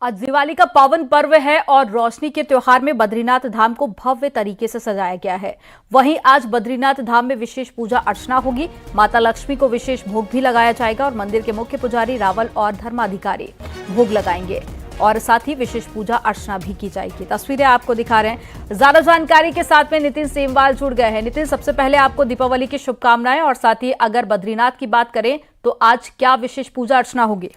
आज दिवाली का पावन पर्व है और रोशनी के त्योहार में बद्रीनाथ धाम को भव्य तरीके से सजाया गया है। वहीं आज बद्रीनाथ धाम में विशेष पूजा अर्चना होगी। माता लक्ष्मी को विशेष भोग भी लगाया जाएगा और मंदिर के मुख्य पुजारी रावल और धर्माधिकारी भोग लगाएंगे और साथ ही विशेष पूजा अर्चना भी की जाएगी। तस्वीरें आपको दिखा रहे हैं। ज्यादा जानकारी के साथ में नितिन सेमवाल जुड़ गए हैं। नितिन, सबसे पहले आपको दीपावली की शुभकामनाएं और साथ ही अगर बद्रीनाथ की बात करें तो आज क्या विशेष पूजा अर्चना होगी?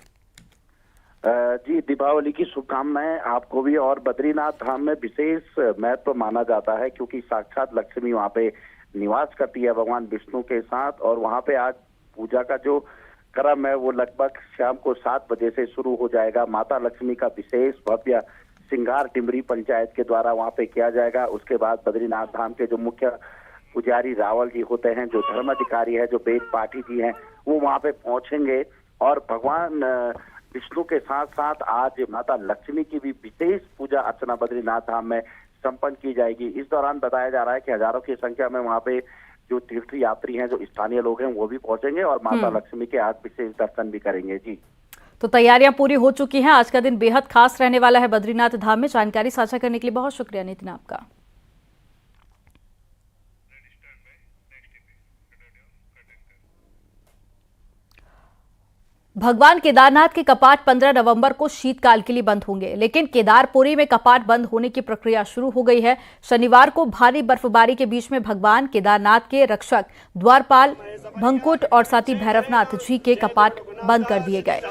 जी, दीपावली की शुभकामनाएं आपको भी। और बद्रीनाथ धाम में विशेष महत्व माना जाता है क्योंकि साक्षात लक्ष्मी वहां पे निवास करती है भगवान विष्णु के साथ। और वहां पे आज पूजा का जो क्रम है वो लगभग शाम को 7 बजे से शुरू हो जाएगा। माता लक्ष्मी का विशेष भव्य श्रृंगार टिमरी पंचायत के द्वारा वहां पे किया जाएगा। उसके बाद बद्रीनाथ धाम के जो मुख्य पुजारी रावल जी होते हैं, जो धर्माधिकारी है, जो वेद पाठी जी हैं, वो वहां पे पहुंचेंगे और भगवान विष्णु के साथ साथ आज माता लक्ष्मी की भी विशेष पूजा अर्चना बद्रीनाथ धाम में संपन्न की जाएगी। इस दौरान बताया जा रहा है कि हजारों की संख्या में वहां पे जो तीर्थ यात्री हैं, जो स्थानीय लोग हैं, वो भी पहुंचेंगे और माता लक्ष्मी के आज विशेष दर्शन भी करेंगे। जी, तो तैयारियां पूरी हो चुकी हैं। आज का दिन बेहद खास रहने वाला है बद्रीनाथ धाम में। जानकारी साझा करने के लिए बहुत शुक्रिया नितिन आपका। भगवान केदारनाथ के कपाट 15 नवंबर को शीतकाल के लिए बंद होंगे, लेकिन केदारपुरी में कपाट बंद होने की प्रक्रिया शुरू हो गई है। शनिवार को भारी बर्फबारी के बीच में भगवान केदारनाथ के रक्षक द्वारपाल भंकुट और साथ ही भैरवनाथ जी के कपाट बंद कर दिए गए।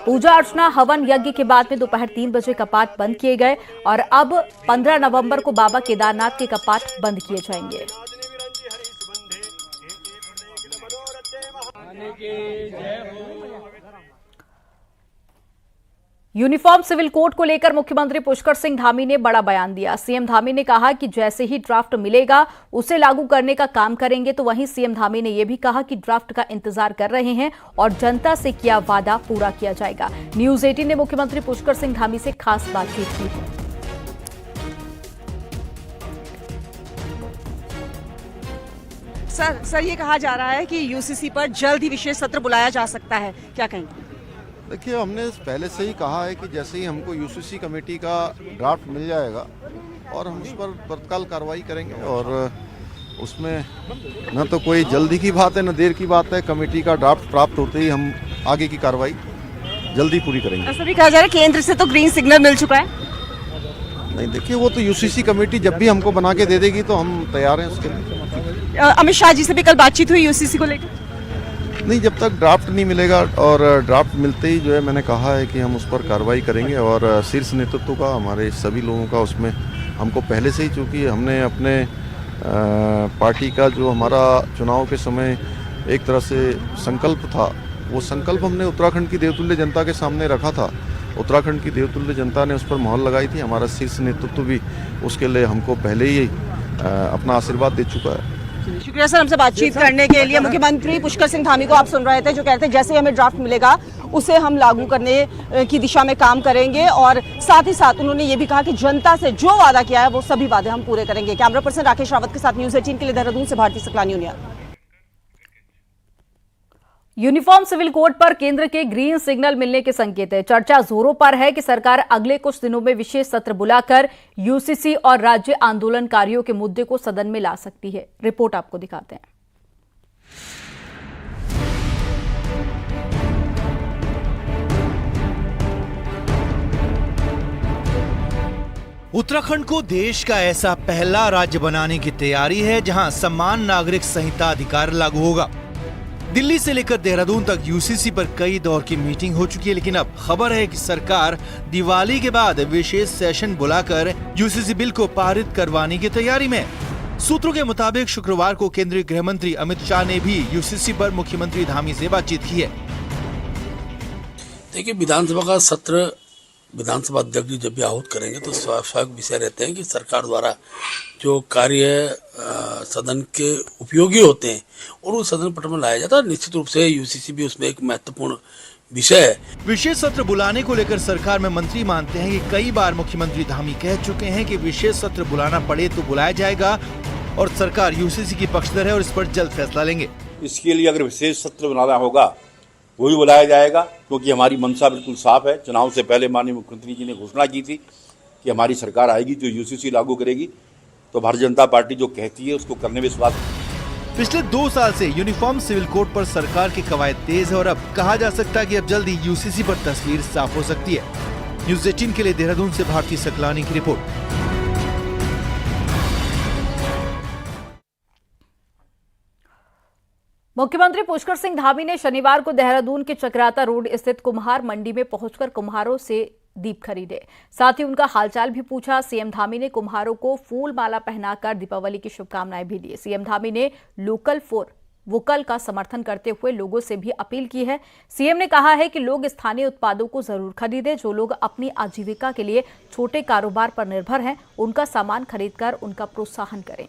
पूजा अर्चना हवन यज्ञ के बाद में दोपहर 3 बजे कपाट बंद किए गए और अब 15 नवंबर को बाबा केदारनाथ के कपाट बंद किए जाएंगे। यूनिफॉर्म सिविल कोड को लेकर मुख्यमंत्री पुष्कर सिंह धामी ने बड़ा बयान दिया। सीएम धामी ने कहा कि जैसे ही ड्राफ्ट मिलेगा उसे लागू करने का काम करेंगे। तो वहीं सीएम धामी ने यह भी कहा कि ड्राफ्ट का इंतजार कर रहे हैं और जनता से किया वादा पूरा किया जाएगा। न्यूज 18 ने मुख्यमंत्री पुष्कर सिंह धामी से खास बातचीत की है। सर ये कहा जा रहा है कि यूसीसी पर जल्द ही विशेष सत्र बुलाया जा सकता है, क्या कहेंगे? देखिए, हमने पहले से ही कहा है कि जैसे ही हमको यूसीसी कमेटी का ड्राफ्ट मिल जाएगा और हम उस पर तत्काल कार्रवाई करेंगे। और उसमें न तो कोई जल्दी की बात है न देर की बात है। कमेटी का ड्राफ्ट प्राप्त होते ही हम आगे की कार्रवाई जल्दी पूरी करेंगे। ऐसा भी कहा जा रहा है केंद्र से तो ग्रीन सिग्नल मिल चुका है। नहीं, देखिए, वो तो यूसीसी कमेटी जब भी हमको बना के दे देगी तो हम तैयार हैं उसके लिए। अमित शाह जी से भी कल बातचीत हुई यूसीसी को लेकर? नहीं, जब तक ड्राफ्ट नहीं मिलेगा और ड्राफ्ट मिलते ही जो है मैंने कहा है कि हम उस पर कार्रवाई करेंगे। और शीर्ष नेतृत्व का, हमारे सभी लोगों का उसमें हमको पहले से ही, चूँकि हमने अपने पार्टी का जो हमारा चुनाव के समय एक तरह से संकल्प था, वो संकल्प हमने उत्तराखंड की देवतुल्य जनता के सामने रखा था। उत्तराखंड की देवतुल्य जनता ने उस पर मोहर लगाई थी। हमारा शीर्ष नेतृत्व भी उसके लिए हमको पहले ही अपना आशीर्वाद दे चुका है। शुक्रिया सर, हमसे बातचीत करने के लिए। मुख्यमंत्री पुष्कर सिंह धामी को आप सुन रहे थे, जो कहते हैं जैसे ही हमें ड्राफ्ट मिलेगा उसे हम लागू करने की दिशा में काम करेंगे। और साथ ही साथ उन्होंने ये भी कहा कि जनता से जो वादा किया है वो सभी वादे हम पूरे करेंगे। कैमरा पर्सन राकेश रावत के साथ न्यूज 18 के लिए देहरादून से Bharti Saklani union. Uniform civil code पर केंद्र के ग्रीन सिग्नल मिलने के संकेत है। चर्चा जोरों पर है कि सरकार अगले कुछ दिनों में विशेष सत्र बुलाकर यूसीसी और राज्य आंदोलनकारियों के मुद्दे को सदन में ला सकती है। रिपोर्ट आपको दिखाते हैं। उत्तराखंड को देश का ऐसा पहला राज्य बनाने की तैयारी है जहां समान नागरिक संहिता अधिकार लागू होगा। दिल्ली से लेकर देहरादून तक यूसीसी पर कई दौर की मीटिंग हो चुकी है, लेकिन अब खबर है कि सरकार दिवाली के बाद विशेष सेशन बुलाकर यूसीसी बिल को पारित करवाने की तैयारी में। सूत्रों के मुताबिक शुक्रवार को केंद्रीय गृह मंत्री अमित शाह ने भी यूसीसी पर मुख्यमंत्री धामी से बातचीत की है। देखिए, विधानसभा का सत्र विधानसभा अध्यक्ष जब भी आहूत करेंगे तो स्वाभाविक विषय रहते हैं कि सरकार द्वारा जो कार्य सदन के उपयोगी होते हैं और वो सदन पटल में लाया जाता है। निश्चित रूप से यूसीसी भी उसमें एक महत्वपूर्ण विषय है। विशेष सत्र बुलाने को लेकर सरकार में मंत्री मानते हैं कि कई बार मुख्यमंत्री धामी कह चुके हैं कि विशेष सत्र बुलाना पड़े तो बुलाया जाएगा और सरकार यूसीसी की पक्षधर है और इस पर जल्द फैसला लेंगे। इसके लिए अगर विशेष सत्र बुलाना होगा, वही बुलाया जाएगा, क्योंकि हमारी मंशा बिल्कुल साफ है। चुनाव से पहले माननीय मुख्यमंत्री जी ने घोषणा की थी कि हमारी सरकार आएगी जो यूसीसी लागू करेगी, तो भारतीय जनता पार्टी जो कहती है उसको करने में विश्वास। पिछले 2 साल से यूनिफॉर्म सिविल कोड पर सरकार की कवायद तेज है और अब कहा जा सकता है कि अब जल्द ही यूसीसी पर तस्वीर साफ हो सकती है। न्यूज़ 18 के लिए देहरादून से भारती सकलानी की रिपोर्ट। मुख्यमंत्री पुष्कर सिंह धामी ने शनिवार को देहरादून के चक्राता रोड स्थित कुम्हार मंडी में पहुंचकर कुम्हारों से दीप खरीदे, साथ ही उनका हालचाल भी पूछा। सीएम धामी ने कुम्हारों को फूल माला पहनाकर दीपावली की शुभकामनाएं भी दी। सीएम धामी ने लोकल फॉर वोकल का समर्थन करते हुए लोगों से भी अपील की है। सीएम ने कहा है कि लोग स्थानीय उत्पादों को जरूर खरीदें। जो लोग अपनी आजीविका के लिए छोटे कारोबार पर निर्भर हैं, उनका सामान खरीदकर उनका प्रोत्साहन करें।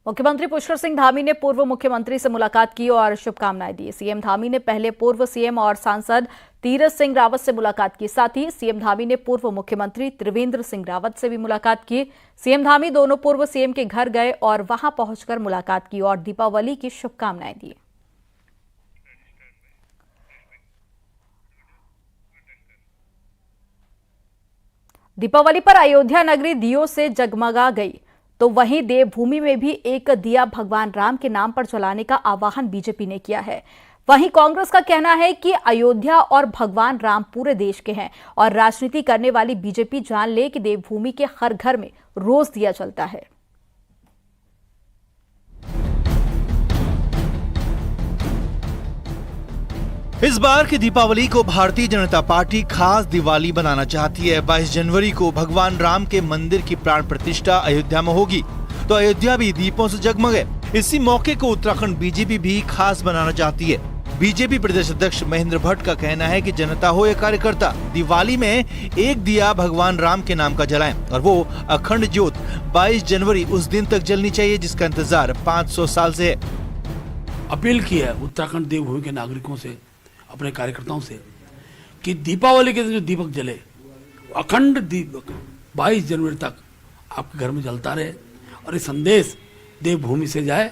मुख्यमंत्री पुष्कर सिंह धामी ने पूर्व मुख्यमंत्री से मुलाकात की और शुभकामनाएं दी। सीएम धामी ने पहले पूर्व सीएम और सांसद तीरथ सिंह रावत से मुलाकात की। साथ ही सीएम धामी ने पूर्व मुख्यमंत्री त्रिवेंद्र सिंह रावत से भी मुलाकात की। सीएम धामी दोनों पूर्व सीएम के घर गए और वहां पहुंचकर मुलाकात की और दीपावली की शुभकामनाएं दी। दीपावली पर अयोध्या नगरी दियों से जगमगा गई, तो वहीं देवभूमि में भी एक दिया भगवान राम के नाम पर जलाने का आह्वान बीजेपी ने किया है। वहीं कांग्रेस का कहना है कि अयोध्या और भगवान राम पूरे देश के हैं और राजनीति करने वाली बीजेपी जान ले कि देवभूमि के हर घर में रोज दिया जलता है। इस बार की दीपावली को भारतीय जनता पार्टी खास दिवाली बनाना चाहती है। 22 जनवरी को भगवान राम के मंदिर की प्राण प्रतिष्ठा अयोध्या में होगी, तो अयोध्या भी दीपों से जगमगे। इसी मौके को उत्तराखंड बीजेपी भी खास बनाना चाहती है। बीजेपी प्रदेश अध्यक्ष महेंद्र भट्ट का कहना है कि जनता हो या कार्यकर्ता, दिवाली में एक दिया भगवान राम के नाम का जलाएं और वो अखंड ज्योत 22 जनवरी उस दिन तक जलनी चाहिए जिसका इंतजार 500 साल से है। अपील की है उत्तराखंड देवभूमि के नागरिकों से, अपने कार्यकर्ताओं से, कि दीपावली के दिन जो दीपक जले, अखंड दीपक 22 जनवरी तक आपके घर में जलता रहे और ये संदेश देवभूमि से जाए,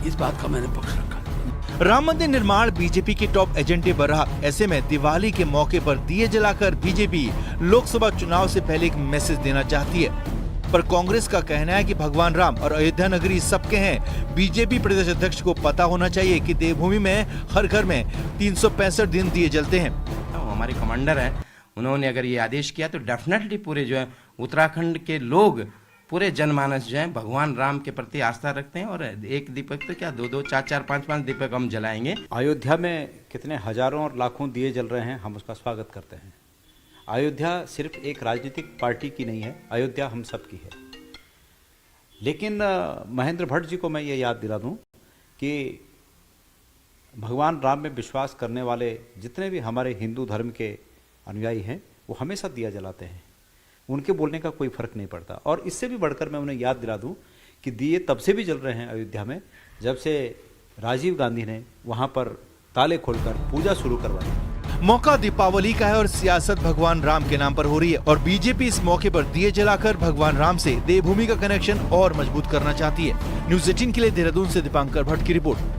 इस बात का मैंने पक्ष रखा। राम मंदिर निर्माण बीजेपी के टॉप एजेंडे पर रहा। ऐसे में दिवाली के मौके पर दिए जलाकर बीजेपी लोकसभा चुनाव से पहले एक मैसेज देना चाहती है, पर कांग्रेस का कहना है कि भगवान राम और अयोध्या नगरी सबके हैं। बीजेपी प्रदेश अध्यक्ष को पता होना चाहिए कि देवभूमि में हर घर में 365 दिन दिए जलते हैं। हमारे कमांडर हैं, उन्होंने अगर ये आदेश किया तो डेफिनेटली पूरे जो है उत्तराखंड के लोग, पूरे जनमानस जो है भगवान राम के प्रति आस्था रखते हैं और एक दीपक तो क्या 2-2, 4-4, 5-5 दीपक हम जलाएंगे। अयोध्या में कितने हजारों और लाखों दिए जल रहे हैं, हम उसका स्वागत करते हैं। अयोध्या सिर्फ एक राजनीतिक पार्टी की नहीं है, अयोध्या हम सब की है। लेकिन महेंद्र भट्ट जी को मैं ये याद दिला दूं कि भगवान राम में विश्वास करने वाले जितने भी हमारे हिंदू धर्म के अनुयायी हैं, वो हमेशा दिया जलाते हैं, उनके बोलने का कोई फर्क नहीं पड़ता। और इससे भी बढ़कर मैं उन्हें याद दिला दूं कि दिए तब से भी जल रहे हैं अयोध्या में जब से राजीव गांधी ने वहाँ पर ताले खोलकर पूजा शुरू करवाई। मौका दीपावली का है और सियासत भगवान राम के नाम पर हो रही है और बीजेपी इस मौके पर दिए जलाकर भगवान राम से देवभूमि का कनेक्शन और मजबूत करना चाहती है। न्यूज़ 18 के लिए देहरादून से दीपांकर भट्ट की रिपोर्ट।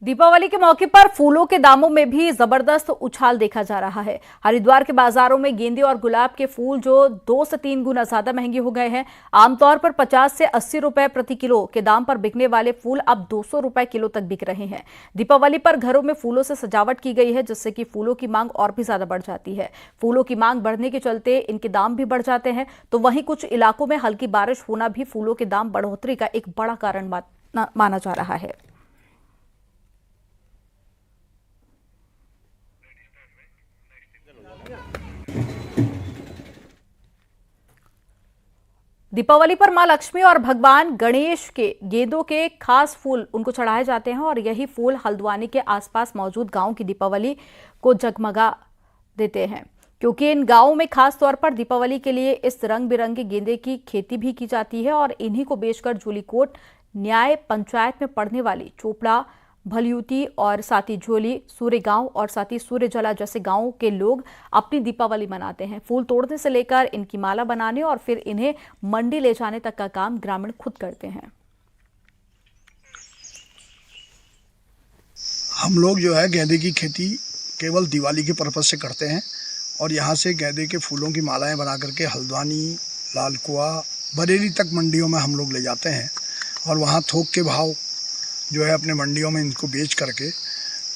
दीपावली के मौके पर फूलों के दामों में भी जबरदस्त उछाल देखा जा रहा है। हरिद्वार के बाजारों में गेंदे और गुलाब के फूल जो 2 से 3 गुना ज्यादा महंगे हो गए हैं। आमतौर पर 50 से 80 रुपए प्रति किलो के दाम पर बिकने वाले फूल अब 200 रुपए किलो तक बिक रहे हैं। दीपावली पर घरों में फूलों से सजावट की गई है, जिससे कि फूलों की मांग और भी ज्यादा बढ़ जाती है। फूलों की मांग बढ़ने के चलते इनके दाम भी बढ़ जाते हैं। तो वहीं कुछ इलाकों में हल्की बारिश होना भी फूलों के दाम बढ़ोतरी का एक बड़ा कारण माना जा रहा है। दीपावली पर मां लक्ष्मी और भगवान गणेश के गेंदों के खास फूल उनको चढ़ाए जाते हैं और यही फूल हल्द्वानी के आसपास मौजूद गांव की दीपावली को जगमगा देते हैं, क्योंकि इन गांवों में खास तौर पर दीपावली के लिए इस रंग बिरंगे गेंदे की खेती भी की जाती है और इन्हीं को बेचकर जूलीकोट न्याय पंचायत में पड़ने वाली चोपड़ा भलियूटी और साथ ही झोली, सूर्य गांव और साथ ही सूर्यजला जैसे गांवों के लोग अपनी दीपावली मनाते हैं। फूल तोड़ने से लेकर इनकी माला बनाने और फिर इन्हें मंडी ले जाने तक का काम ग्रामीण खुद करते हैं। हम लोग जो है गेंदे की खेती केवल दिवाली के पर्पज से करते हैं और यहाँ से गेंदे के फूलों की मालाएं बना करके हल्द्वानी, लालकुआ, बरेली तक मंडियों में हम लोग ले जाते हैं और वहाँ थोक के भाव जो है अपने मंडियों में इनको बेच करके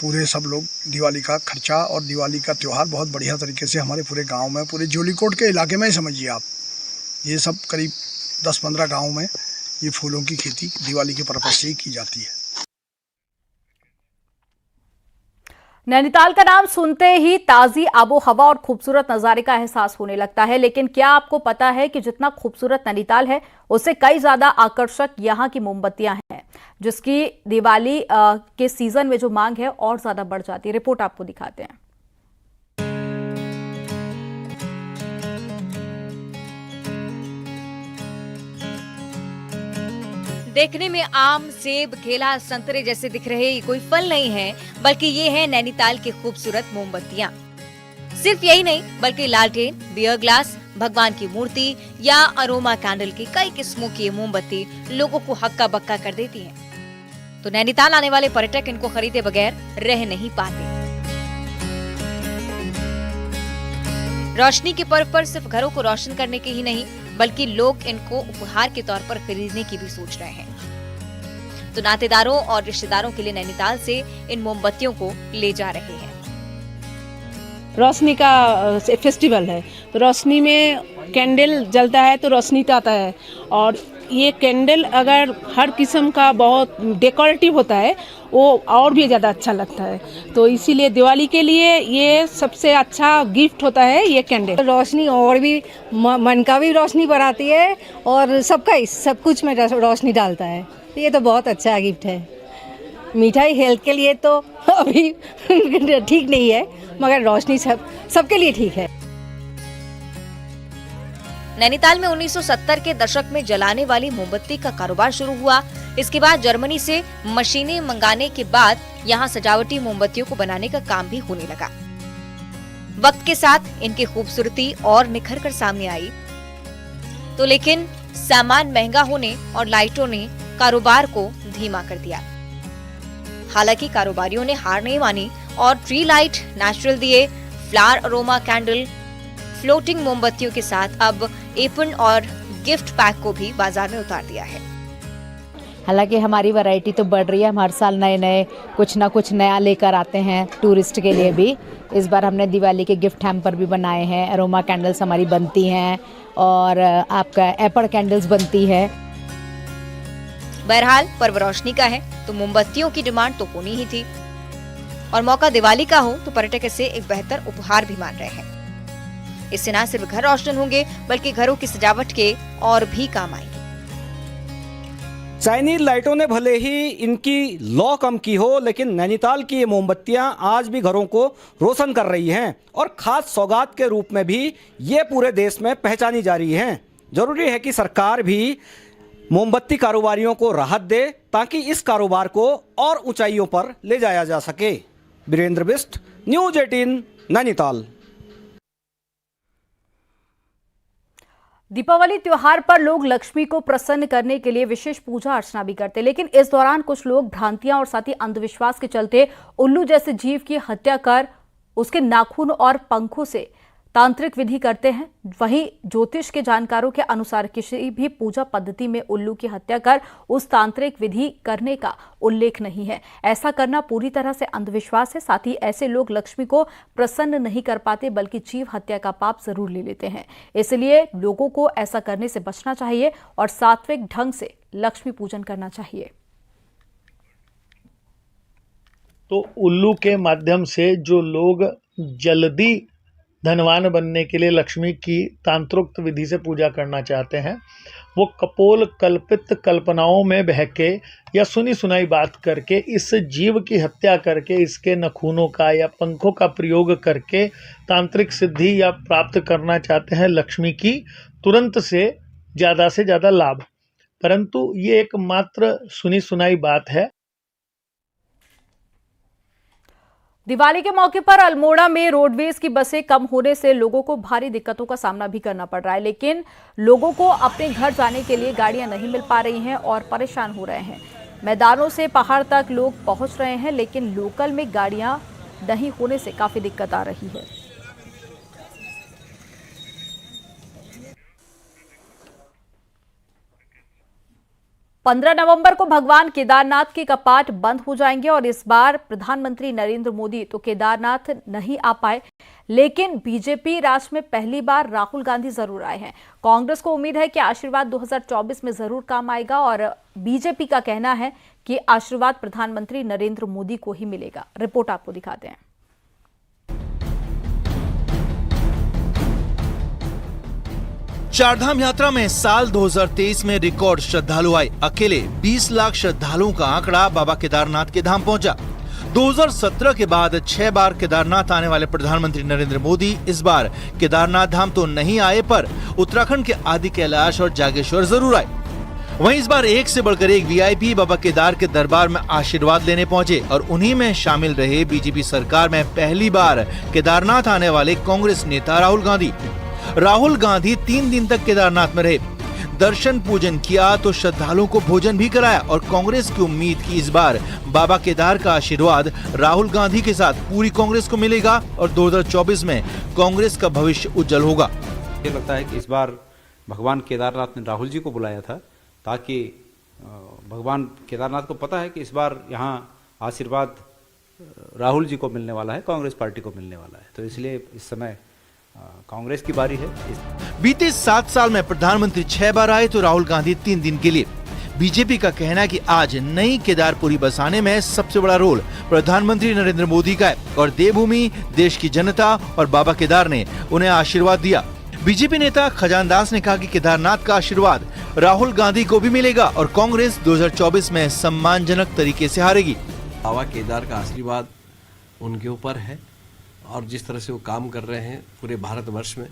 पूरे सब लोग दिवाली का खर्चा और दिवाली का त्यौहार बहुत बढ़िया तरीके से हमारे पूरे गांव में, पूरे जोलीकोट के इलाके में ही समझिए आप, ये सब करीब 10-15 गाँव में ये फूलों की खेती दिवाली के पर्पज से ही की जाती है। नैनीताल का नाम सुनते ही ताजी आबो हवा और खूबसूरत नजारे का एहसास होने लगता है, लेकिन क्या आपको पता है कि जितना खूबसूरत नैनीताल है उससे कई ज्यादा आकर्षक यहाँ की मोमबत्तियां हैं, जिसकी दिवाली के सीजन में जो मांग है और ज्यादा बढ़ जाती है। रिपोर्ट आपको दिखाते हैं। देखने में आम, सेब, केला, संतरे जैसे दिख रहे ये कोई फल नहीं है, बल्कि ये है नैनीताल की खूबसूरत मोमबत्तियां। सिर्फ यही नहीं, बल्कि लालटेन, बियर ग्लास, भगवान की मूर्ति या अरोमा कैंडल की कई किस्मों की मोमबत्ती लोगों को हक्का बक्का कर देती है। तो नैनीताल आने वाले पर्यटक इनको खरीदे बगैर रह नहीं पाते। रोशनी के पर्व पर सिर्फ घरों को रोशन करने के ही नहीं, बल्कि लोग इनको उपहार के तौर पर खरीदने की भी सोच रहे हैं। तो नातेदारों और रिश्तेदारों के लिए नैनीताल से इन मोमबत्तियों को ले जा रहे हैं। रोशनी का फेस्टिवल है, तो रोशनी में कैंडल जलता है तो रोशनी तो आता है, और ये कैंडल अगर हर किस्म का बहुत डेकोरेटिव होता है वो और भी ज़्यादा अच्छा लगता है। तो इसीलिए दिवाली के लिए ये सबसे अच्छा गिफ्ट होता है ये कैंडल। रोशनी और भी मन का भी रोशनी बढ़ाती है और सबका सब कुछ में रोशनी डालता है। ये तो बहुत अच्छा गिफ्ट है। मिठाई हेल्थ के लिए तो अभी ठीक नहीं है, मगर रोशनी सबके लिए ठीक है। नैनीताल में 1970 के दशक में जलाने वाली मोमबत्ती का कारोबार शुरू हुआ। इसके बाद जर्मनी से मशीनें मंगाने के बाद यहाँ सजावटी मोमबत्तियों को बनाने का काम भी होने लगा। वक्त के साथ इनकी खूबसूरती और निखर कर सामने आई, तो लेकिन सामान महंगा होने और लाइटों ने कारोबार को धीमा कर दिया। हालांकि कारोबारियों ने हार नहीं मानी और ट्री लाइट, नेचुरल दिए, फ्लावर अरोमा कैंडल, फ्लोटिंग मोमबत्तियों के साथ अब एपन और गिफ्ट पैक को भी बाजार में उतार दिया है। हालांकि हमारी वैरायटी तो बढ़ रही है, हम हर साल नए नए कुछ ना कुछ नया लेकर आते हैं टूरिस्ट के लिए भी। इस बार हमने दिवाली के गिफ्ट हैम्पर भी बनाए हैं, अरोमा कैंडल्स हमारी बनती हैं और आपका एपर कैंडल्स बनती है। बहरहाल पर्व रोशनी का है तो मोमबत्तियों की डिमांड तो होनी ही थी, और मौका दिवाली का हो तो पर्यटक इसे एक बेहतर उपहार भी मान रहे हैं। इससे न सिर्फ घर रोशन होंगे, बल्कि घरों की सजावट के और भी काम आएंगे। चाइनीज लाइटों ने भले ही इनकी लौ कम की हो, लेकिन नैनीताल की ये मोमबत्तियां आज भी घरों को रोशन कर रही हैं और खास सौगात के रूप में भी ये पूरे देश में पहचानी जा रही हैं। जरूरी है कि सरकार भी मोमबत्ती कारोबारियों को राहत दे ताकि इस कारोबार को और ऊंचाइयों पर ले जाया जा सके। वीरेंद्र बिष्ट, न्यूज 18, नैनीताल। दीपावली त्योहार पर लोग लक्ष्मी को प्रसन्न करने के लिए विशेष पूजा अर्चना भी करते हैं, लेकिन इस दौरान कुछ लोग भ्रांतियां और साथ ही अंधविश्वास के चलते उल्लू जैसे जीव की हत्या कर उसके नाखून और पंखों से तांत्रिक विधि करते हैं। वहीं ज्योतिष के जानकारों के अनुसार किसी भी पूजा पद्धति में उल्लू की हत्या कर उस तांत्रिक विधि करने का उल्लेख नहीं है। ऐसा करना पूरी तरह से अंधविश्वास है। साथ ही ऐसे लोग लक्ष्मी को प्रसन्न नहीं कर पाते, बल्कि जीव हत्या का पाप जरूर ले लेते हैं। इसलिए लोगों को ऐसा करने से बचना चाहिए और सात्विक ढंग से लक्ष्मी पूजन करना चाहिए। तो उल्लू के माध्यम से जो लोग जल्दी धनवान बनने के लिए लक्ष्मी की तांत्रोक्त विधि से पूजा करना चाहते हैं, वो कपोल कल्पित कल्पनाओं में बहके या सुनी सुनाई बात करके इस जीव की हत्या करके इसके नखूनों का या पंखों का प्रयोग करके तांत्रिक सिद्धि या प्राप्त करना चाहते हैं लक्ष्मी की तुरंत से ज़्यादा लाभ। परंतु ये एक मात्र सुनी सुनाई बात है। दिवाली के मौके पर अल्मोड़ा में रोडवेज की बसें कम होने से लोगों को भारी दिक्कतों का सामना भी करना पड़ रहा है, लेकिन लोगों को अपने घर जाने के लिए गाड़ियां नहीं मिल पा रही हैं और परेशान हो रहे हैं। मैदानों से पहाड़ तक लोग पहुंच रहे हैं, लेकिन लोकल में गाड़ियां नहीं होने से काफी दिक्कत आ रही है। पंद्रह नवंबर को भगवान केदारनाथ के कपाट बंद हो जाएंगे और इस बार प्रधानमंत्री नरेंद्र मोदी तो केदारनाथ नहीं आ पाए, लेकिन बीजेपी राज में पहली बार राहुल गांधी जरूर आए हैं। कांग्रेस को उम्मीद है कि आशीर्वाद 2024 में जरूर काम आएगा और बीजेपी का कहना है कि आशीर्वाद प्रधानमंत्री नरेंद्र मोदी को ही मिलेगा। रिपोर्ट आपको दिखाते हैं। चारधाम यात्रा में साल 2023 में रिकॉर्ड श्रद्धालु आए। अकेले 20 लाख श्रद्धालुओं का आंकड़ा बाबा केदारनाथ के धाम पहुंचा। 2017 के बाद 6 बार केदारनाथ आने वाले प्रधानमंत्री नरेंद्र मोदी इस बार केदारनाथ धाम तो नहीं आए, पर उत्तराखंड के आदि कैलाश और जागेश्वर जरूर आए। वहीं इस बार एक से बढ़कर एक वीआईपी बाबा केदार के दरबार में आशीर्वाद लेने पहुंचे और उन्हीं में शामिल रहे बीजेपी सरकार में पहली बार केदारनाथ आने वाले कांग्रेस नेता राहुल गांधी। राहुल गांधी 3 दिन तक केदारनाथ में रहे, दर्शन पूजन किया तो श्रद्धालुओं को भोजन भी कराया और कांग्रेस की उम्मीद की इस बार बाबा केदार का आशीर्वाद राहुल गांधी के साथ पूरी कांग्रेस को मिलेगा और 2024 में कांग्रेस का भविष्य उज्जवल होगा। मुझे लगता है कि इस बार भगवान केदारनाथ ने राहुल जी को बुलाया था ताकि भगवान केदारनाथ को पता है कि इस बार यहाँ आशीर्वाद राहुल जी को मिलने वाला है, कांग्रेस पार्टी को मिलने वाला है, तो इसलिए इस समय कांग्रेस की बारी है। बीते 7 साल में प्रधानमंत्री 6 बार आए तो राहुल गांधी 3 दिन के लिए। बीजेपी का कहना है कि आज नई केदारपुरी बसाने में सबसे बड़ा रोल प्रधानमंत्री नरेंद्र मोदी का है और देवभूमि, देश की जनता और बाबा केदार ने उन्हें आशीर्वाद दिया। बीजेपी नेता खजान दास ने कहा कि केदारनाथ का आशीर्वाद राहुल गांधी को भी मिलेगा और कांग्रेस 2024 में सम्मानजनक तरीके से हारेगी। बाबा केदार का आशीर्वाद उनके ऊपर है और जिस तरह से वो काम कर रहे हैं पूरे भारतवर्ष में,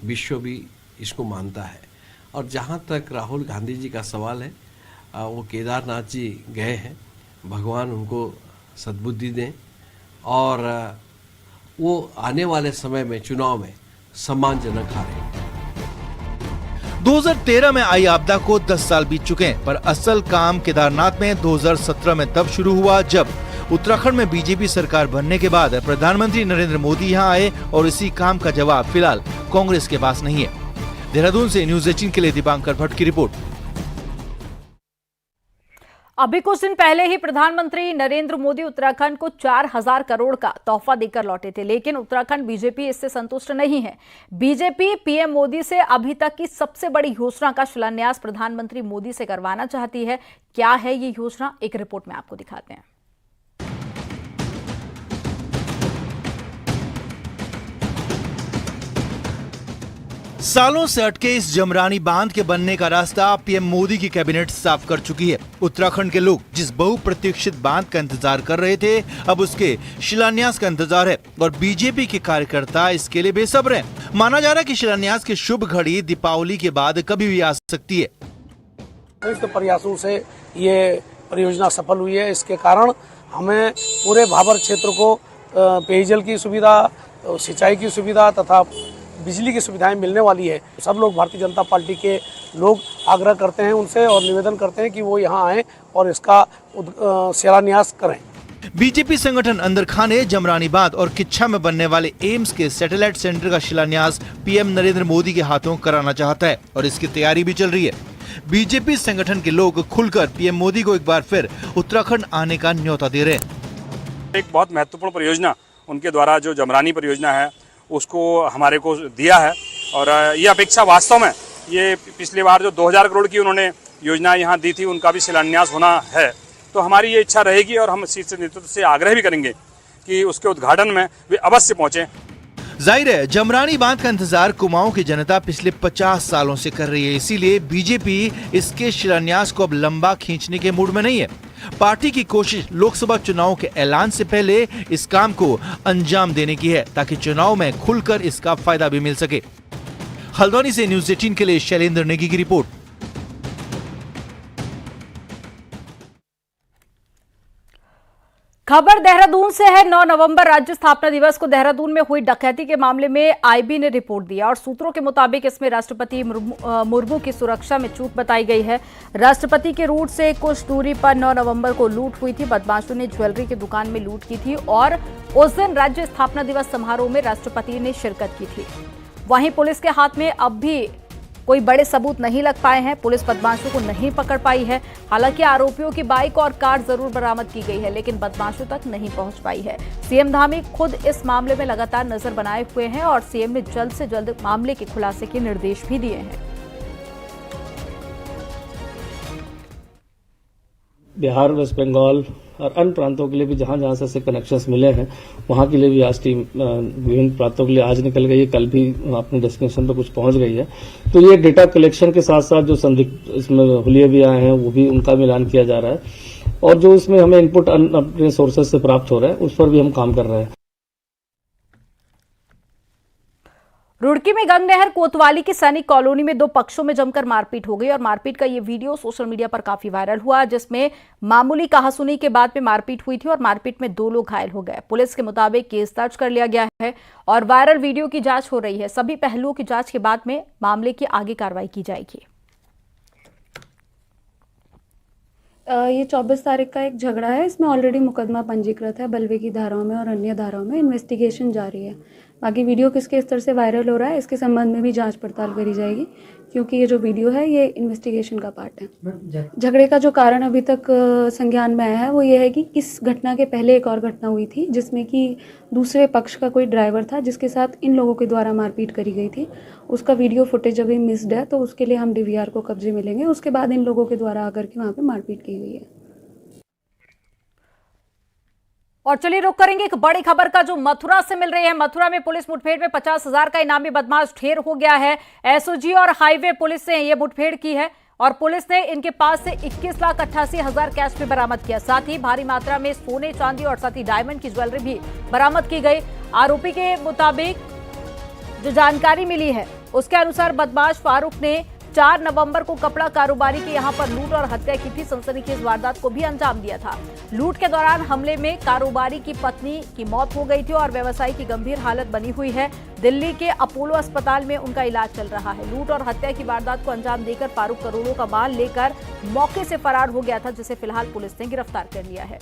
विश्व भी इसको मानता है। और जहाँ तक राहुल गांधी जी का सवाल है, वो केदारनाथ जी गए हैं, भगवान उनको सद्बुद्धि दें और वो आने वाले समय में चुनाव में सम्मानजनक हारे। 2013 में आई आपदा को 10 साल बीत चुके हैं, पर असल काम केदारनाथ में 2017 में तब शुरू हुआ जब उत्तराखंड में बीजेपी सरकार बनने के बाद प्रधानमंत्री नरेंद्र मोदी यहां आए और इसी काम का जवाब फिलहाल कांग्रेस के पास नहीं है। देहरादून से न्यूज़ 18 के लिए दीपांकर भट्ट की रिपोर्ट। अभी कुछ दिन पहले ही प्रधानमंत्री नरेंद्र मोदी उत्तराखंड को 4000 करोड़ का तोहफा देकर लौटे थे, लेकिन उत्तराखंड बीजेपी इससे संतुष्ट नहीं है। बीजेपी पीएम मोदी से अभी तक की सबसे बड़ी योजना का शिलान्यास प्रधानमंत्री मोदी से करवाना चाहती है। क्या है ये योजना, एक रिपोर्ट में आपको दिखाते हैं। सालों से अटके इस जमरानी बांध के बनने का रास्ता पीएम मोदी की कैबिनेट साफ कर चुकी है। उत्तराखंड के लोग जिस बहुप्रतीक्षित बांध का इंतजार कर रहे थे, अब उसके शिलान्यास का इंतजार है और बीजेपी के कार्यकर्ता इसके लिए बेसब्र हैं। माना जा रहा है कि शिलान्यास की शुभ घड़ी दीपावली के बाद कभी भी आ सकती है। संयुक्त प्रयासों से ये परियोजना सफल हुई है। इसके कारण हमें पूरे भाबर क्षेत्र को पेयजल की सुविधा, सिंचाई की सुविधा तथा बिजली की सुविधाएं मिलने वाली है। सब लोग भारतीय जनता पार्टी के लोग आग्रह करते हैं उनसे और निवेदन करते हैं कि वो यहाँ आएं और इसका शिलान्यास करें। बीजेपी संगठन अंदरखां ने जमरानी बांध और किच्छा में बनने वाले एम्स के सैटेलाइट सेंटर का शिलान्यास पीएम नरेंद्र मोदी के हाथों कराना चाहता है और इसकी तैयारी भी चल रही है। बीजेपी संगठन के लोग खुलकर पीएम मोदी को एक बार फिर उत्तराखंड आने का न्योता दे रहे हैं। एक बहुत महत्वपूर्ण परियोजना उनके द्वारा जो जमरानी परियोजना है उसको हमारे को दिया है और ये अपेक्षा वास्तव में ये पिछली बार जो 2000 करोड़ की उन्होंने योजना यहाँ दी थी उनका भी शिलान्यास होना है, तो हमारी ये इच्छा रहेगी और हम शीर्ष नेतृत्व से आग्रह भी करेंगे कि उसके उद्घाटन में वे अवश्य पहुंचे। जाहिर है जमरानी बांध का इंतजार कुमाऊं की जनता पिछले 50 सालों से कर रही है, इसीलिए बीजेपी इसके शिलान्यास को अब लंबा खींचने के मूड में नहीं है। पार्टी की कोशिश लोकसभा चुनाव के ऐलान से पहले इस काम को अंजाम देने की है ताकि चुनाव में खुलकर इसका फायदा भी मिल सके। हल्द्वानी से न्यूज़ 18 के लिए शैलेंद्र नेगी की रिपोर्ट। खबर देहरादून से है। 9 नवंबर राज्य स्थापना दिवस को देहरादून में हुई डकैती के मामले में आईबी ने रिपोर्ट दिया और सूत्रों के मुताबिक इसमें राष्ट्रपति मुर्मू की सुरक्षा में चूक बताई गई है। राष्ट्रपति के रूट से कुछ दूरी पर 9 नवंबर को लूट हुई थी। बदमाशों ने ज्वेलरी की दुकान में लूट की थी और उस दिन राज्य स्थापना दिवस समारोह में राष्ट्रपति ने शिरकत की थी। वहीं पुलिस के हाथ में अब भी कोई बड़े सबूत नहीं लग पाए हैं। पुलिस बदमाशों को नहीं पकड़ पाई है। हालांकि आरोपियों की बाइक और कार जरूर बरामद की गई है, लेकिन बदमाशों तक नहीं पहुंच पाई है। सीएम धामी खुद इस मामले में लगातार नजर बनाए हुए हैं और सीएम ने जल्द से जल्द मामले के खुलासे के निर्देश भी दिए हैं। बिहार, वेस्ट बंगाल और अन्य प्रांतों के लिए भी जहां जहां से कनेक्शंस मिले हैं वहां के लिए भी आज टीम विभिन्न प्रांतों के लिए आज निकल गई है। कल भी अपने डेस्टिनेशन पर कुछ पहुंच गई है। तो ये डेटा कलेक्शन के साथ साथ जो संदिग्ध इसमें हुलिये भी आए हैं वो भी उनका मिलान किया जा रहा है और जो इसमें हमें इनपुट अपने सोर्सेज से प्राप्त हो रहा है उस पर भी हम काम कर रहे हैं। रुड़की में गंगनहर कोतवाली की सैनिक कॉलोनी में 2 पक्षों में जमकर मारपीट हो गई और मारपीट का ये वीडियो सोशल मीडिया पर काफी वायरल हुआ, जिसमें मामूली कहासुनी के बाद में मारपीट हुई थी और मारपीट में 2 लोग घायल हो गए। पुलिस के मुताबिक केस दर्ज कर लिया गया है और वायरल वीडियो की जांच हो रही है। सभी पहलुओं की जांच के बाद में मामले की आगे कार्रवाई की जाएगी। ये 24 तारीख का एक झगड़ा है। इसमें ऑलरेडी मुकदमा पंजीकृत है बलवे की धाराओं में और अन्य धाराओं में। इन्वेस्टिगेशन जारी है। बाकी वीडियो किसके स्तर से वायरल हो रहा है इसके संबंध में भी जांच पड़ताल करी जाएगी, क्योंकि ये जो वीडियो है ये इन्वेस्टिगेशन का पार्ट है। झगड़े का जो कारण अभी तक संज्ञान में आया है वो ये है कि इस घटना के पहले एक और घटना हुई थी जिसमें कि दूसरे पक्ष का कोई ड्राइवर था जिसके साथ इन लोगों के द्वारा मारपीट करी गई थी। उसका वीडियो फुटेज अभी मिस्ड है, तो उसके लिए हम DVR को कब्जे में लेंगे। उसके बाद इन लोगों के द्वारा आकर के वहाँ पे मारपीट की गई है। और चलिए रुक करेंगे एक बड़ी खबर का जो मथुरा से मिल रही है। मथुरा में पुलिस मुठभेड़ में 50,000 का इनामी बदमाश ढेर हो गया है। SOG और हाईवे पुलिस से ये मुठभेड़ की है और पुलिस ने इनके पास से 21,88,000 कैश भी बरामद किया। साथ ही भारी मात्रा में सोने, चांदी और साथ ही डायमंड की ज्वेलरी भी बरामद की गई। आरोपी के मुताबिक जो जानकारी मिली है उसके अनुसार बदमाश फारूक ने 4 नवंबर को कपड़ा कारोबारी के यहां पर लूट और हत्या की थी। सनसनीखेज वारदात को भी अंजाम दिया था। लूट के दौरान हमले में कारोबारी की पत्नी की मौत हो गई थी और व्यवसायी की गंभीर हालत बनी हुई है। दिल्ली के अपोलो अस्पताल में उनका इलाज चल रहा है। लूट और हत्या की वारदात को अंजाम देकर फारूक करोड़ों का माल लेकर मौके से फरार हो गया था, जिसे फिलहाल पुलिस ने गिरफ्तार कर लिया है।